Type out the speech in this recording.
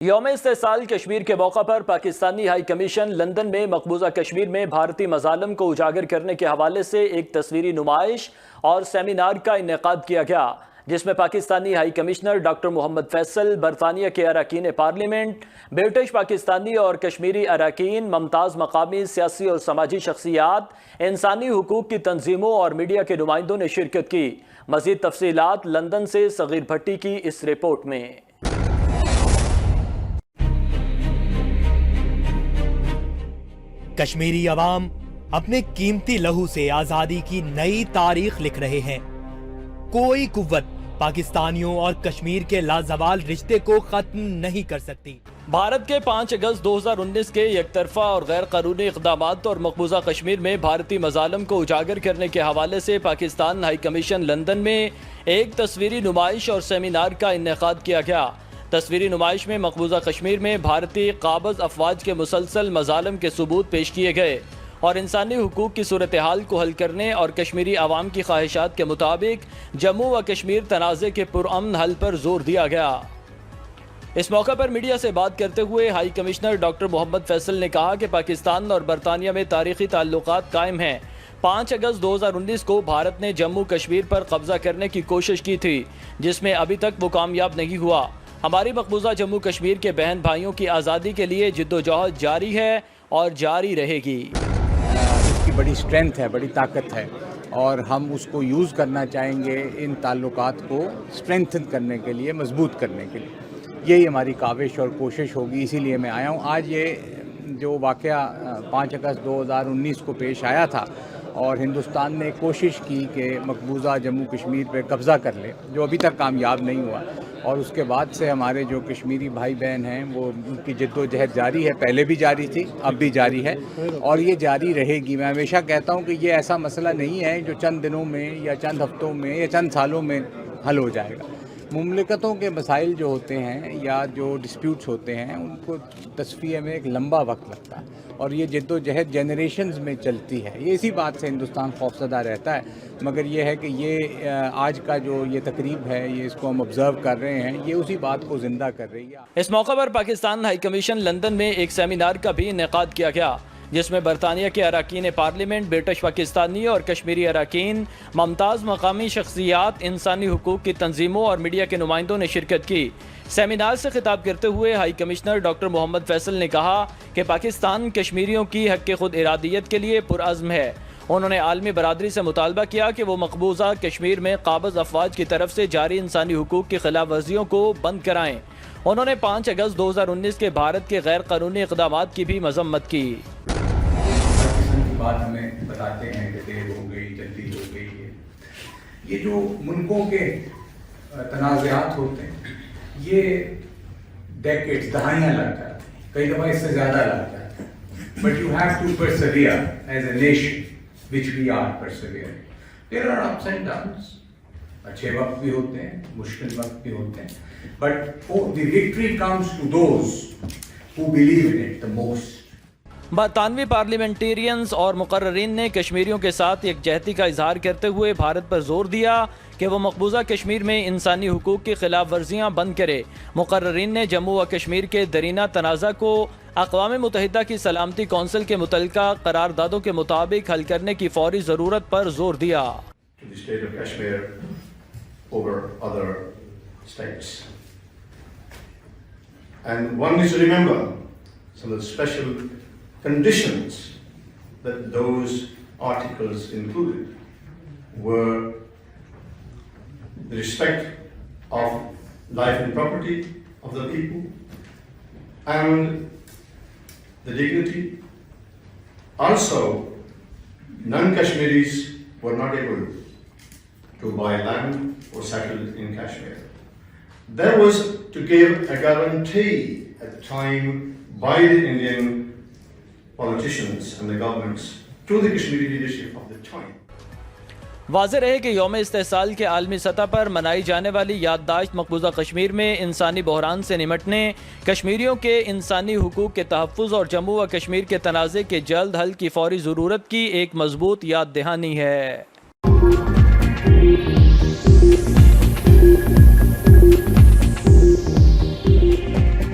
یوم-e-Istehsal کشمیر کے موقع پر Pakistani high commission London میں مقبوضہ کشمیر میں بھارتی مظالم کو اجاگر کرنے کے حوالے سے ایک تصویری نمائش اور سمینار کا انعقاد کیا گیا، جس میں پاکستانی ہائی کمشنر ڈاکٹر محمد فیصل، برطانیہ کے اراکین پارلیمنٹ، برٹش پاکستانی اور کشمیری اراکین، ممتاز مقامی سیاسی اور سماجی شخصیات، انسانی حقوق کی تنظیموں اور میڈیا کے نمائندوں نے شرکت کی۔ مزید تفصیلات لندن سے صغیر بھٹی کی اس رپورٹ میں۔ کشمیری عوام اپنے قیمتی لہو سے آزادی کی نئی تاریخ لکھ رہے ہیں۔ کوئی قوت پاکستانیوں اور کشمیر کے لازوال رشتے کو ختم نہیں کر سکتی۔ بھارت کے 5 اگست 2019 کے یک طرفہ اور غیر قانونی اقدامات اور مقبوضہ کشمیر میں بھارتی مظالم کو اجاگر کرنے کے حوالے سے پاکستان ہائی کمیشن لندن میں ایک تصویری نمائش اور سیمینار کا انعقاد کیا گیا۔ تصویری نمائش میں مقبوضہ کشمیر میں بھارتی قابض افواج کے مسلسل مظالم کے ثبوت پیش کیے گئے اور انسانی حقوق کی صورتحال کو حل کرنے اور کشمیری عوام کی خواہشات کے مطابق جموں و کشمیر تنازع کے پرامن حل پر زور دیا گیا۔ اس موقع پر میڈیا سے بات کرتے ہوئے ہائی کمشنر ڈاکٹر محمد فیصل نے کہا کہ پاکستان اور برطانیہ میں تاریخی تعلقات قائم ہیں۔ 5 اگست 2019 کو بھارت نے جموں کشمیر پر قبضہ کرنے کی کوشش کی تھی، جس میں ابھی تک وہ کامیاب نہیں ہوا۔ ہماری مقبوضہ جموں کشمیر کے بہن بھائیوں کی آزادی کے لیے جدوجہد جاری ہے اور جاری رہے گی۔ اس کی بڑی اسٹرینتھ ہے، بڑی طاقت ہے اور ہم اس کو یوز کرنا چاہیں گے ان تعلقات کو اسٹرینتھن کرنے کے لیے، مضبوط کرنے کے لیے۔ یہی ہماری کاوش اور کوشش ہوگی، اسی لیے میں آیا ہوں۔ آج یہ جو واقعہ 5 اگست 2019 کو پیش آیا تھا اور ہندوستان نے کوشش کی کہ مقبوضہ جموں کشمیر پہ قبضہ کر لے، جو ابھی تک کامیاب نہیں ہوا، اور اس کے بعد سے ہمارے جو کشمیری بھائی بہن ہیں وہ ان کی جد و جہد جاری ہے، پہلے بھی جاری تھی، اب بھی جاری ہے اور یہ جاری رہے گی۔ میں ہمیشہ کہتا ہوں کہ یہ ایسا مسئلہ نہیں ہے جو چند دنوں میں یا چند ہفتوں میں یا چند سالوں میں حل ہو جائے گا۔ مملکتوں کے مسائل جو ہوتے ہیں یا جو ڈسپیوٹس ہوتے ہیں ان کو تصفیے میں ایک لمبا وقت لگتا ہے اور یہ جد و جہد جنریشنز میں چلتی ہے۔ یہ اسی بات سے ہندوستان خوفزدہ رہتا ہے، مگر یہ ہے کہ یہ آج کا جو یہ تقریب ہے، یہ اس کو ہم آبزرو کر رہے ہیں، یہ اسی بات کو زندہ کر رہی ہے۔ اس موقع پر پاکستان ہائی کمیشن لندن میں ایک سیمینار کا بھی انعقاد کیا گیا، جس میں برطانیہ کے اراکین پارلیمنٹ، برٹش پاکستانی اور کشمیری اراکین، ممتاز مقامی شخصیات، انسانی حقوق کی تنظیموں اور میڈیا کے نمائندوں نے شرکت کی۔ سیمینار سے خطاب کرتے ہوئے ہائی کمشنر ڈاکٹر محمد فیصل نے کہا کہ پاکستان کشمیریوں کی حق خود ارادیت کے لیے پرعزم ہے۔ انہوں نے عالمی برادری سے مطالبہ کیا کہ وہ مقبوضہ کشمیر میں قابض افواج کی طرف سے جاری انسانی حقوق کی خلاف ورزیوں کو بند کرائیں۔ انہوں نے 5 اگست 2019 کے بھارت کے غیر قانونی اقدامات کی بھی مذمت کی۔ بات ہمیں بتاتے ہیں کہ دیر ہو گئی، جلدی ہو گئی ہے۔ یہ جو ملکوں کے تنازعات ہوتے ہیں یہ ڈیکیڈز، دہائیاں لگ جاتی ہیں، کئی دفعہ اس سے زیادہ لگ جاتی ہیں۔ But you have to persevere as a nation which we are persevering. There are ups and downs. اچھے وقت بھی ہوتے ہیں، مشکل وقت بھی ہوتے ہیں، but the victory comes to those who believe in it the most. برطانوی پارلیمنٹیرینز اور مقررین نے کشمیریوں کے ساتھ یکجہتی کا اظہار کرتے ہوئے بھارت پر زور دیا کہ وہ مقبوضہ کشمیر میں انسانی حقوق کی خلاف ورزیاں بند کرے۔ مقررین نے جموں و کشمیر کے درینہ تنازع کو اقوام متحدہ کی سلامتی کونسل کے متعلقہ قراردادوں کے مطابق حل کرنے کی فوری ضرورت پر زور دیا۔ Conditions that those articles included were the respect of life and property of the people and the dignity. Also, non-Kashmiris were not able to buy land or settle in Kashmir. There was to give a guarantee at the time by the Indian politicians and the governments to the Kashmiri leadership of the time. واضح رہے کہ یوم استحصال کے عالمی سطح پر منائی جانے والی یادداشت مقبوضہ کشمیر میں انسانی بحران سے نمٹنے، کشمیریوں کے انسانی حقوق کے تحفظ اور جموں و کشمیر کے تنازع کے جلد حل کی فوری ضرورت کی ایک مضبوط یاد دہانی ہے۔